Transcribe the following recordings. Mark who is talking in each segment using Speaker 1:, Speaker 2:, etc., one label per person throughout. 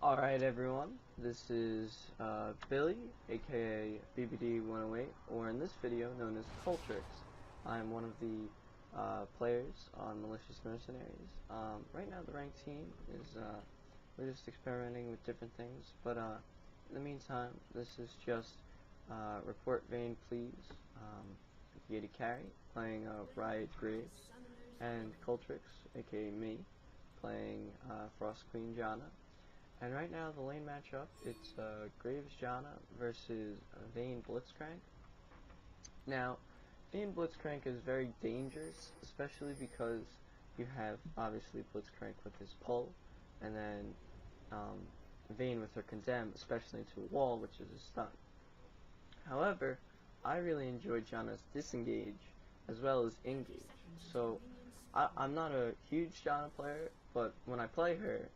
Speaker 1: Alright everyone, this is Billy, aka BBD108, or in this video known as Cultrix. I'm one of the players on Malicious Mercenaries. Right now the ranked team is, we're just experimenting with different things, but in the meantime, this is just ReportVaynePlz, the AD carry, playing Riot Graves, and Cultrix, aka me, playing Frost Queen Janna. And right now, the lane matchup, it's Graves Janna versus Vayne Blitzcrank. Now, Vayne Blitzcrank is very dangerous, especially because you have, obviously, Blitzcrank with his pull, and then Vayne with her condemn, especially into a wall, which is a stun. However, I really enjoy Janna's disengage, as well as engage. So, I'm not a huge Janna player, but when I play her,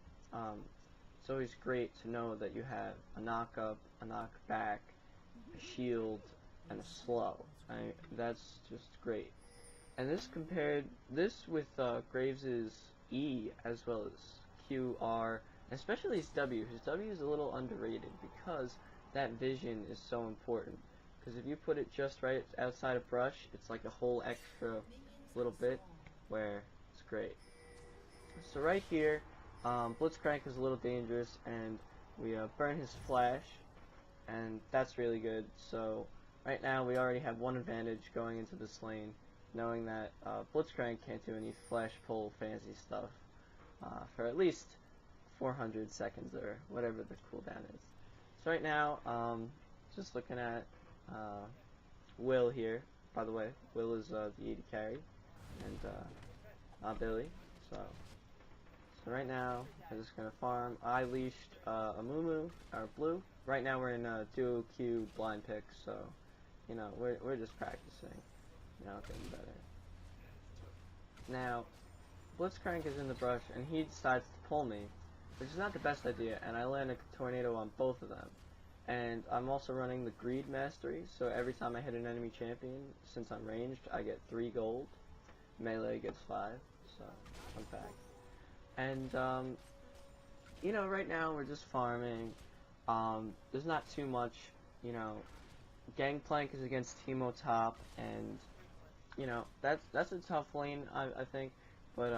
Speaker 1: it's always great to know that you have a knock up, a knock back, a shield, and a slow. That's just great. And this with Graves' E as well as Q, R, especially his W. His W is a little underrated because that vision is so important. Because if you put it just right outside of brush, it's like a whole extra little bit where it's great. So right here, Blitzcrank is a little dangerous, and we burn his flash, and that's really good. So right now we already have one advantage going into this lane, knowing that Blitzcrank can't do any flash pull fancy stuff for at least 400 seconds or whatever the cooldown is. So right now, just looking at Will here. By the way, Will is the AD carry, and not Billy. So right now, I'm just going to farm. I leashed a Moo, or Blue. Right now we're in a duo Q blind pick, so, you know, we're just practicing, you know, getting better. Now, Blitzcrank is in the brush, and he decides to pull me, which is not the best idea, and I land a tornado on both of them. And I'm also running the Greed Mastery, so every time I hit an enemy champion, since I'm ranged, I get 3 gold. Melee gets 5, so, fun fact. And, you know, right now we're just farming. There's not too much, you know. Gangplank is against Teemo top, and, you know, that's a tough lane, I think. But,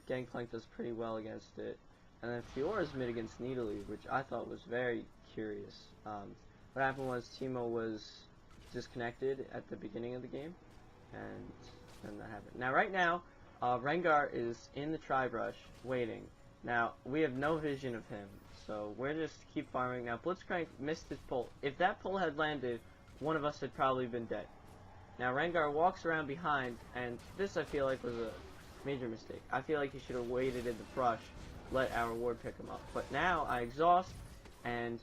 Speaker 1: Gangplank does pretty well against it. And then Fiora's mid against Needly, which I thought was very curious. What happened was Teemo was disconnected at the beginning of the game, and then that happened. Now, right now, Rengar is in the tri-brush, waiting. Now, we have no vision of him, so we're just keep farming. Now, Blitzcrank missed his pull. If that pull had landed, one of us had probably been dead. Now, Rengar walks around behind, and this, I feel like, was a major mistake. I feel like he should have waited in the brush, let our ward pick him up. But now, I exhaust, and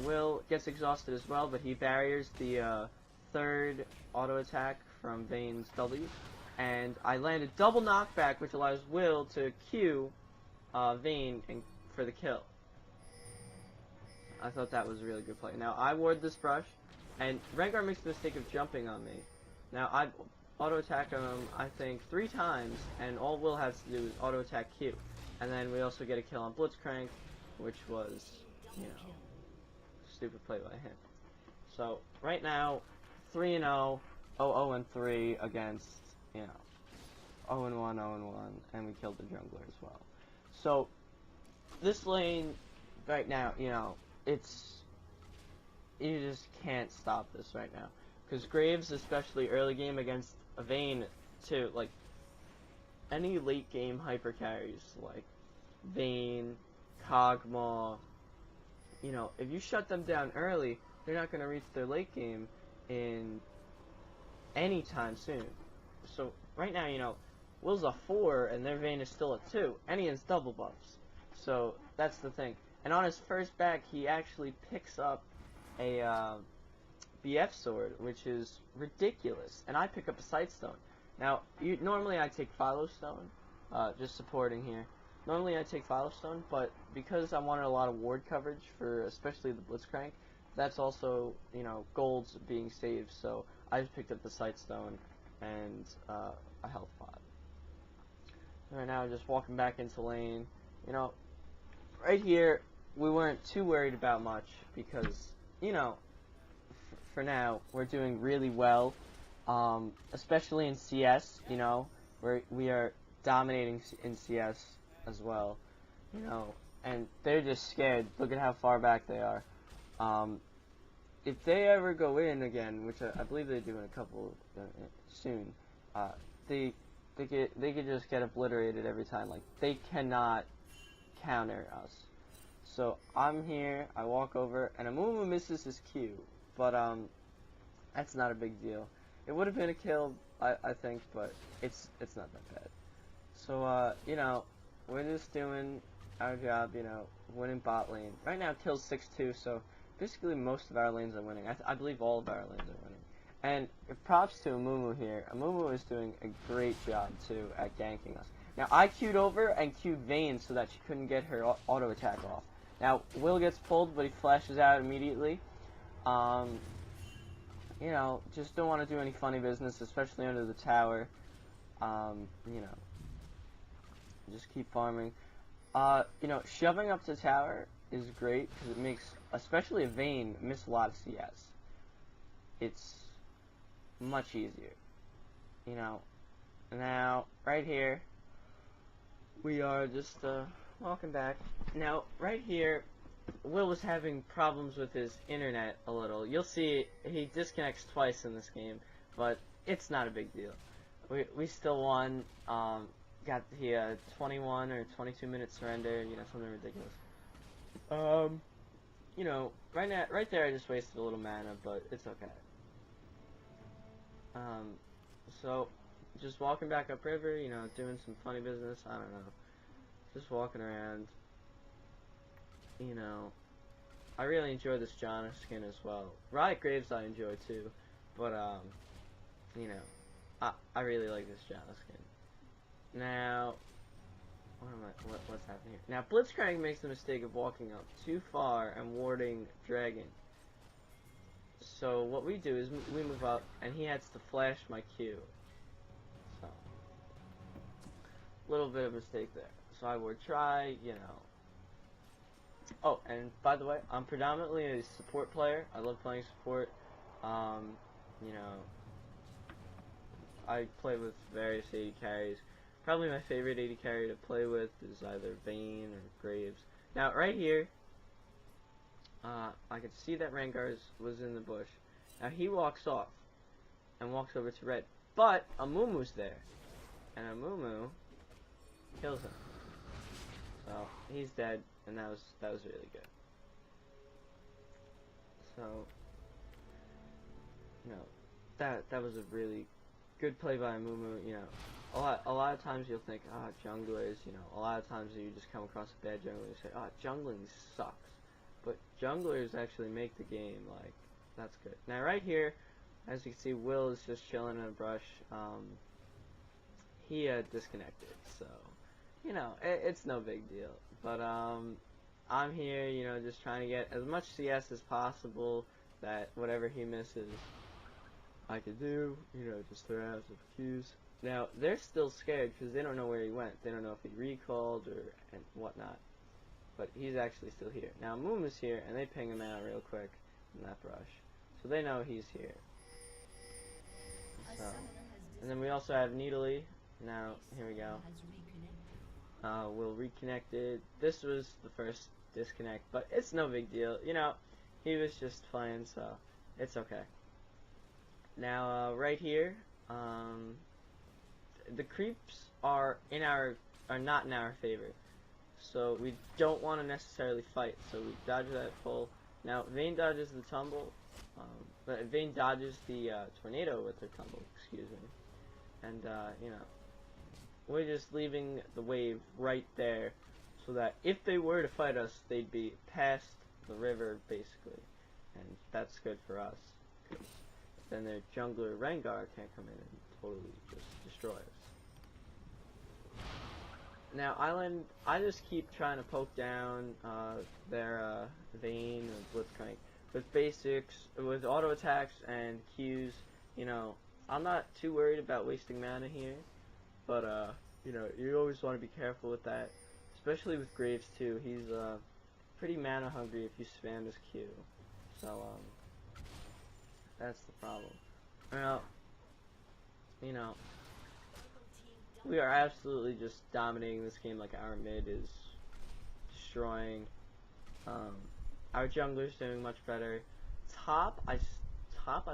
Speaker 1: Will gets exhausted as well, but he barriers the third auto attack from Vayne's W. And I landed double knockback, which allows Will to Q Vayne for the kill. I thought that was a really good play. Now, I ward this brush, and Rengar makes the mistake of jumping on me. Now, I auto-attack him, I think, 3 times, and all Will has to do is auto-attack Q. And then we also get a kill on Blitzcrank, which was, you know, stupid play by him. So, right now, 3-0, 0-0-3 against, you know, 0-1, 0-1, and we killed the jungler as well. So, this lane, right now, you know, you just can't stop this right now. Because Graves, especially early game against Vayne, too, like, any late game hyper carries, like Vayne, Kog'Maw, you know, if you shut them down early, they're not going to reach their late game in any time soon. So, right now, you know, Will's a 4, and their Vayne is still a 2, and he has double buffs. So, that's the thing. And on his first back, he actually picks up a BF sword, which is ridiculous. And I pick up a Sightstone. Now, normally I take Phylostone, just supporting here. Normally I take Phylostone, but because I wanted a lot of ward coverage for especially the Blitzcrank, that's also, you know, golds being saved. So, I just picked up the Sightstone and a health pot. Right now, just walking back into lane. You know, right here, we weren't too worried about much because, you know, for now, we're doing really well, especially in CS, you know, we are dominating in CS as well, you know, and they're just scared. Look at how far back they are. If they ever go in again, which I believe they do in a couple soon, they could just get obliterated every time. Like, they cannot counter us. So I'm here, I walk over, and Amumu misses his Q, but that's not a big deal. It would have been a kill, I think, but it's not that bad. So you know, we're just doing our job, you know, winning bot lane. Right now, kill's 6-2, so basically most of our lanes are winning. I believe all of our lanes are winning. And props to Amumu here. Amumu is doing a great job too at ganking us. Now I queued over and queued Vayne so that she couldn't get her auto attack off. Now Will gets pulled, but he flashes out immediately. You know, just don't want to do any funny business, especially under the tower. You know, just keep farming. You know, shoving up the tower is great because it makes, especially a Vayne, miss a lot of CS. It's much easier, you know. Now, right here, we are just walking back. Now, right here, Will was having problems with his internet a little. You'll see he disconnects twice in this game, but it's not a big deal. We still won. Got the 21 or 22 minute surrender, you know, something ridiculous. You know, right there I just wasted a little mana, but it's okay. So, just walking back upriver, you know, doing some funny business, I don't know. Just walking around, you know. I really enjoy this Janna skin as well. Riot Graves I enjoy too, but, you know, I really like this Janna skin. Now, what's happening here? Now, Blitzcrank makes the mistake of walking up too far and warding Dragon. So what we do is we move up, and he has to flash my Q. So, little bit of mistake there. So I would try, you know. Oh, and by the way, I'm predominantly a support player. I love playing support. You know, I play with various AD carries. Probably my favorite AD carry to play with is either Vayne or Graves. Now, right here, I could see that Rengar was in the bush. Now, he walks off and walks over to red. But Amumu's there. And Amumu kills him. So, he's dead, and that was really good. So, you know, that was a really good play by Amumu, you know. A lot of times you'll think, junglers, you know, a lot of times you just come across a bad jungler and you say, jungling sucks. But junglers actually make the game, like, that's good. Now right here, as you can see, Will is just chilling in a brush. He disconnected, so, you know, it's no big deal. But, I'm here, you know, just trying to get as much CS as possible, that whatever he misses, I could do, you know, just throw out some Qs. Now, they're still scared because they don't know where he went. They don't know if he recalled and whatnot. But he's actually still here. Now, Mumu's here, and they ping him out real quick in that brush. So they know he's here. So, and then we also have Needly. Now, here we go. We'll reconnect it. This was the first disconnect, but it's no big deal. You know, he was just playing, so it's okay. Now, right here, the creeps are not in our favor, so we don't want to necessarily fight. So we dodge that pull. Now Vayne dodges the tumble, but Vayne dodges the tornado with her tumble. Excuse me, and you know, we're just leaving the wave right there, so that if they were to fight us, they'd be past the river basically, and that's good for us. Then their jungler Rengar can't come in and totally just destroy us. Now, Island, I just keep trying to poke down their Vayne and Blitzcrank with basics, with auto attacks and Qs. You know, I'm not too worried about wasting mana here, but you know, you always want to be careful with that, especially with Graves too. He's pretty mana hungry if you spam this Q. So, that's the problem. Well, you know, we are absolutely just dominating this game. Like, our mid is destroying. Our jungler's doing much better. Top, I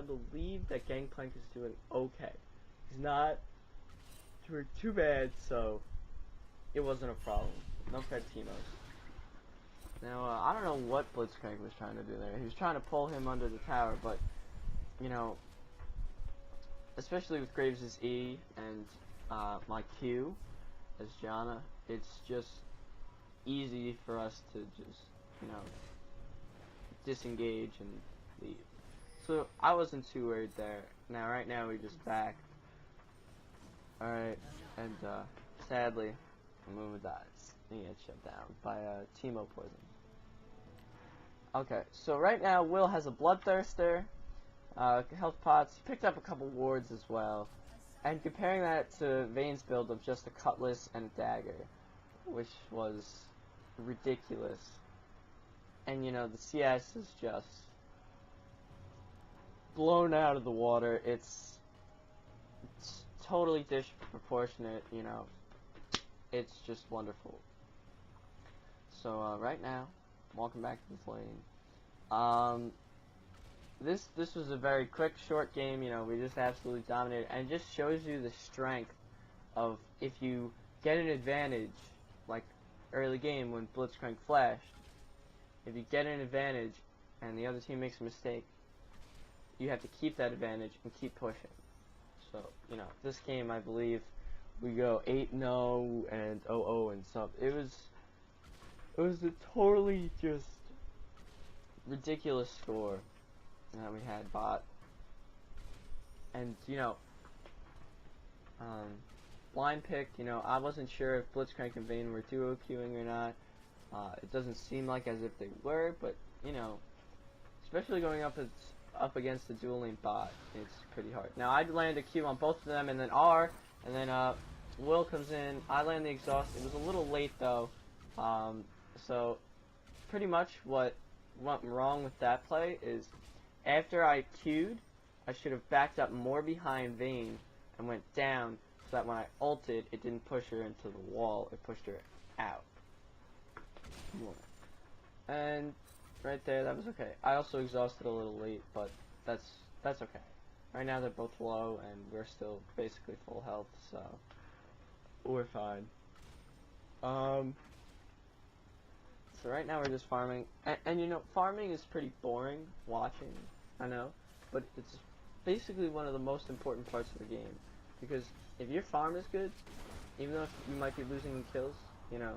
Speaker 1: believe that Gangplank is doing okay. He's not doing too bad, so it wasn't a problem. No Fred Timos. Now, I don't know what Blitzcrank was trying to do there. He was trying to pull him under the tower, but, you know, especially with Graves' E and my Q as Janna, it's just easy for us to just, you know, disengage and leave. So I wasn't too worried there. Now, right now, we just back. Alright, and sadly, Muma dies. He gets shut down by Teemo poison. Okay, so right now, Will has a Bloodthirster, health pots, he picked up a couple wards as well. And comparing that to Vayne's build of just a cutlass and a dagger, which was ridiculous. And you know, the CS is just blown out of the water. It's totally disproportionate, you know. It's just wonderful. So right now, welcome back to the lane. This was a very quick, short game. You know, we just absolutely dominated, and it just shows you the strength of if you get an advantage, like early game when Blitzcrank flashed. If you get an advantage and the other team makes a mistake, you have to keep that advantage and keep pushing. So, you know, this game, I believe, we go 8-0 and 0-0 and stuff. It was a totally just ridiculous score that we had bot. And, you know, blind pick, you know, I wasn't sure if Blitzcrank and Vayne were duo queuing or not. It doesn't seem like as if they were, but, you know, especially going up against the dual lane bot, it's pretty hard. Now, I land a Q on both of them, and then R, and then Will comes in. I land the exhaust. It was a little late, though. So, pretty much what went wrong with that play is after I Q'd, I should have backed up more behind Vayne and went down so that when I ulted, it didn't push her into the wall. It pushed her out. And right there, that was okay. I also exhausted a little late, but that's okay. Right now they're both low, and we're still basically full health, so we're fine. So right now we're just farming, and you know, farming is pretty boring watching, I know, but it's basically one of the most important parts of the game, because if your farm is good, even though you might be losing in kills, you know,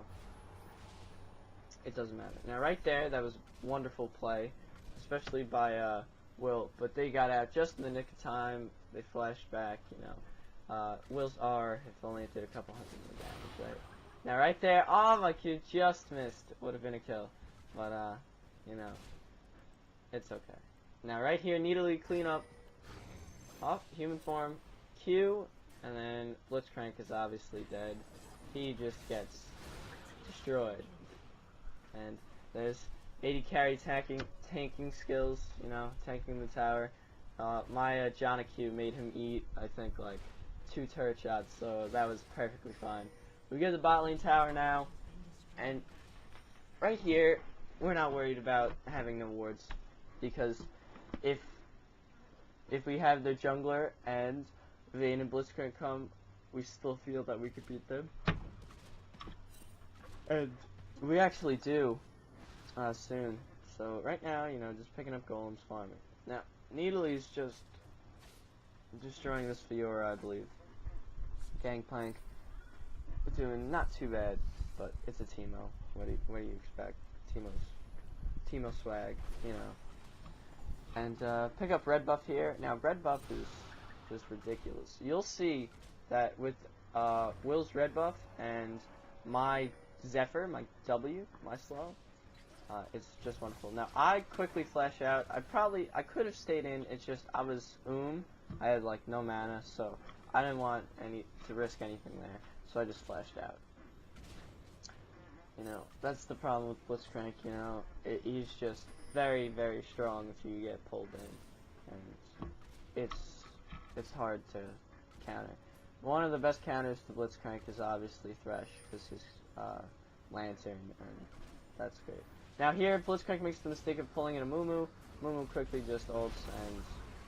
Speaker 1: it doesn't matter. Now right there, that was wonderful play, especially by Will, but they got out just in the nick of time. They flashed back, you know. Will's R, if only it did a couple hundred more damage, right? Now right there, oh my Q just missed. Would have been a kill, but you know, it's okay. Now right here, needly clean up. Off human form, Q, and then Blitzcrank is obviously dead. He just gets destroyed. And there's 80 carry tanking skills, you know, tanking the tower. My Janna Q made him eat, I think, like 2 turret shots, so that was perfectly fine. We get the bot lane tower now, and right here, we're not worried about having no wards, because if we have their jungler and Vayne and Blitzcrank come, we still feel that we could beat them. And we actually do soon. So right now, you know, just picking up golems, farming. Now, Needly's just destroying this Fiora, I believe. Gangplank, doing not too bad, but it's a Teemo. What do you expect? Teemo swag, you know. And pick up red buff here. Now, red buff is just ridiculous. You'll see that with Will's red buff and my Zephyr, my W, my slow, it's just wonderful. Now, I quickly flash out. I could have stayed in. It's just I was I had like no mana, so I didn't want to risk anything there. So I just flashed out. You know, that's the problem with Blitzcrank, you know. He's just very, very strong if you get pulled in. And it's hard to counter. One of the best counters to Blitzcrank is obviously Thresh, because his Lantern, and that's great. Now here, Blitzcrank makes the mistake of pulling in a Moo. Moo quickly just ults, and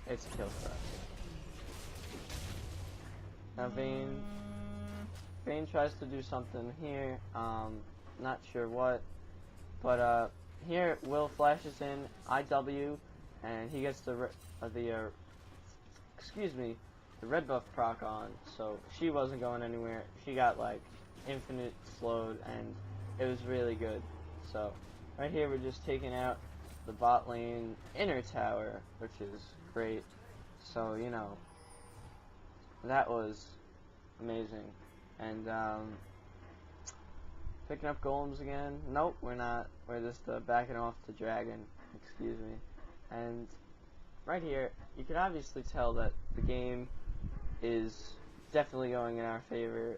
Speaker 1: it's a kill for us. Now Vayne tries to do something here, not sure what, but here Will flashes in IW, and he gets the red buff proc on, so she wasn't going anywhere. She got like infinite slowed, and it was really good. So right here we're just taking out the bot lane inner tower, which is great. So, you know, that was amazing. And picking up golems again. Nope, we're not. We're just backing off to dragon. Excuse me. And right here, you can obviously tell that the game is definitely going in our favor.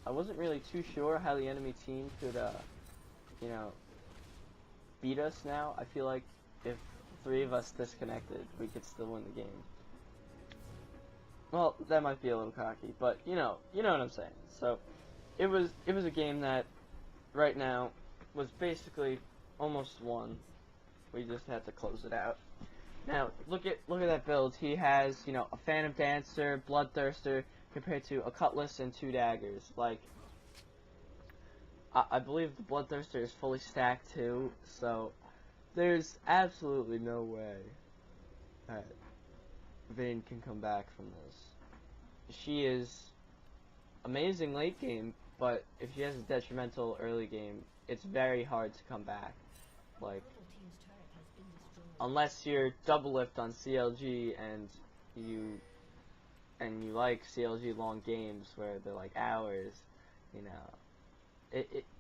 Speaker 1: I wasn't really too sure how the enemy team could, you know, beat us now. I feel like if 3 of us disconnected, we could still win the game. Well, that might be a little cocky, but you know what I'm saying. So it was a game that right now was basically almost won. We just had to close it out. Now look at that build. He has, you know, a Phantom Dancer, Bloodthirster compared to a Cutlass and 2 daggers. Like, I believe the Bloodthirster is fully stacked too, so there's absolutely no way that Vayne can come back from this. She is amazing late game, but if she has a detrimental early game, it's very hard to come back. Like, unless you're double lift on CLG and you like CLG long games where they're like hours, you know.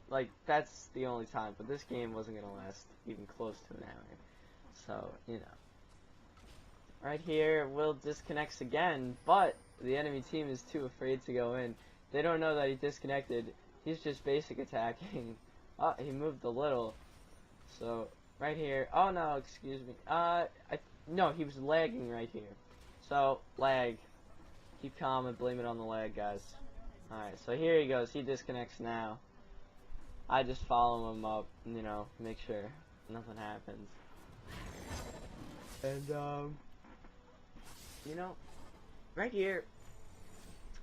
Speaker 1: Like, that's the only time, but this game wasn't gonna last even close to an hour. So, you know. Right here, Will disconnects again, but the enemy team is too afraid to go in. They don't know that he disconnected. He's just basic attacking. Oh, he moved a little. So, right here. Oh no, excuse me. No, he was lagging right here. So, lag. Keep calm and blame it on the lag, guys. Alright, so here he goes. He disconnects now. I just follow him up, you know, make sure nothing happens. And, you know, right here,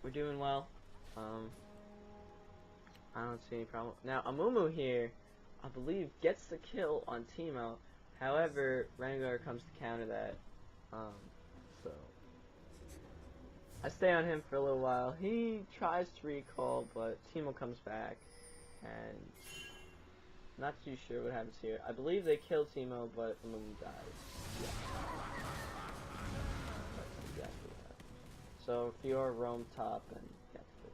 Speaker 1: we're doing well. I don't see any problem. Now, Amumu here, I believe, gets the kill on Teemo. However, Rengar comes to counter that. So I stay on him for a little while. He tries to recall, but Teemo comes back, and not too sure what happens here. I believe they kill Teemo, but Amumu dies. Yeah. That's exactly that. So Fiora roam top and gets it.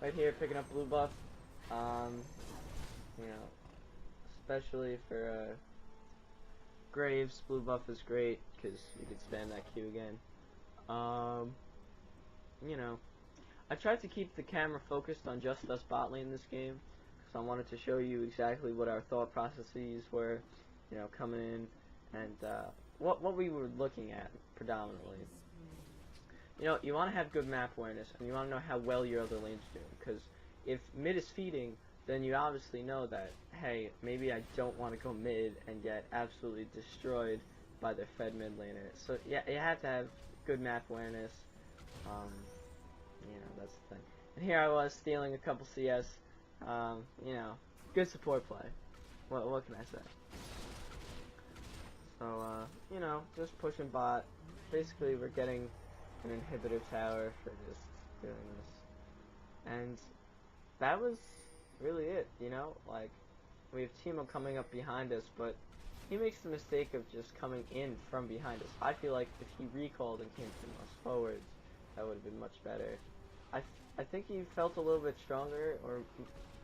Speaker 1: Right here, picking up blue buff. You know, especially for Graves, blue buff is great because you can spam that Q again. You know, I tried to keep the camera focused on just us bot lane this game, because I wanted to show you exactly what our thought processes were, you know, coming in, and what we were looking at predominantly. You know, you want to have good map awareness, and you want to know how well your other lane's doing, because if mid is feeding, then you obviously know that, hey, maybe I don't want to go mid and get absolutely destroyed by their fed mid laner. So yeah, you have to have good map awareness. You know, that's the thing. And here I was stealing a couple CS. You know, good support play. What can I say? So you know, just pushing bot. Basically, we're getting an inhibitor tower for just doing this, and that was really it. You know, like, we have Teemo coming up behind us, but he makes the mistake of just coming in from behind us. I feel like if he recalled and came from us forwards, that would have been much better. I think he felt a little bit stronger or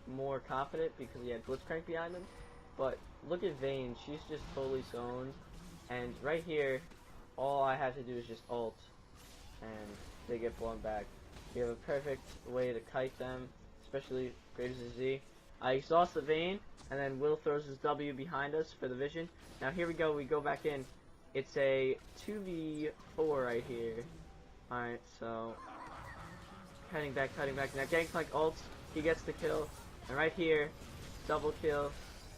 Speaker 1: more confident because he had Blitzcrank behind him. But look at Vayne, she's just totally zoned. And right here, all I have to do is just ult, and they get blown back. You have a perfect way to kite them, especially great as a Z. I exhaust the Vayne, and then Will throws his W behind us for the vision. Now here we go, we go back in. It's a 2v4 right here. Alright, so cutting back. Now Gangplank ults, he gets the kill. And right here, double kill.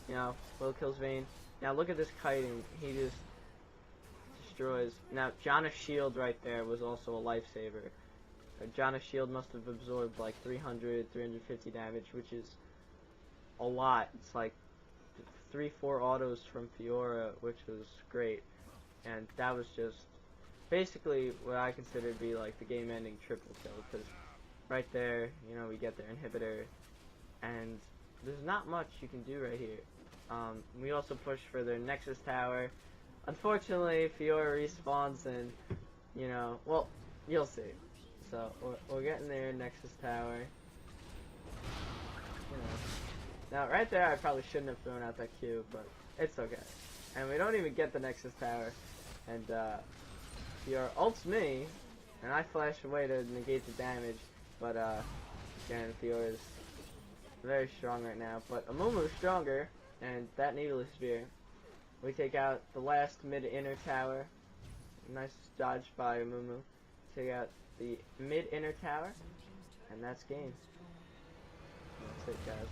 Speaker 1: You know, Will kills Vayne. Now look at this kiting, he just destroys. Now Janna's shield right there was also a lifesaver. Janna's shield must have absorbed like 300, 350 damage, which is a lot. It's like 3-4 autos from Fiora, which was great. And that was just basically what I consider to be like the game-ending triple kill, because right there, you know, we get their inhibitor, and there's not much you can do right here. We also push for their Nexus Tower. Unfortunately, Fiora respawns, and you know, well, you'll see. So we're getting their Nexus Tower. You know. Now, right there, I probably shouldn't have thrown out that Q, but it's okay. And we don't even get the Nexus Tower. And, Fiora ults me, and I flash away to negate the damage. But, again, Fiora's very strong right now. But Amumu's stronger, and that Needless Spear. We take out the last mid-inner tower. Nice dodge by Amumu. Take out the mid-inner tower, and that's game. That's it, guys.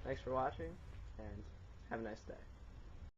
Speaker 1: Thanks for watching, and have a nice day.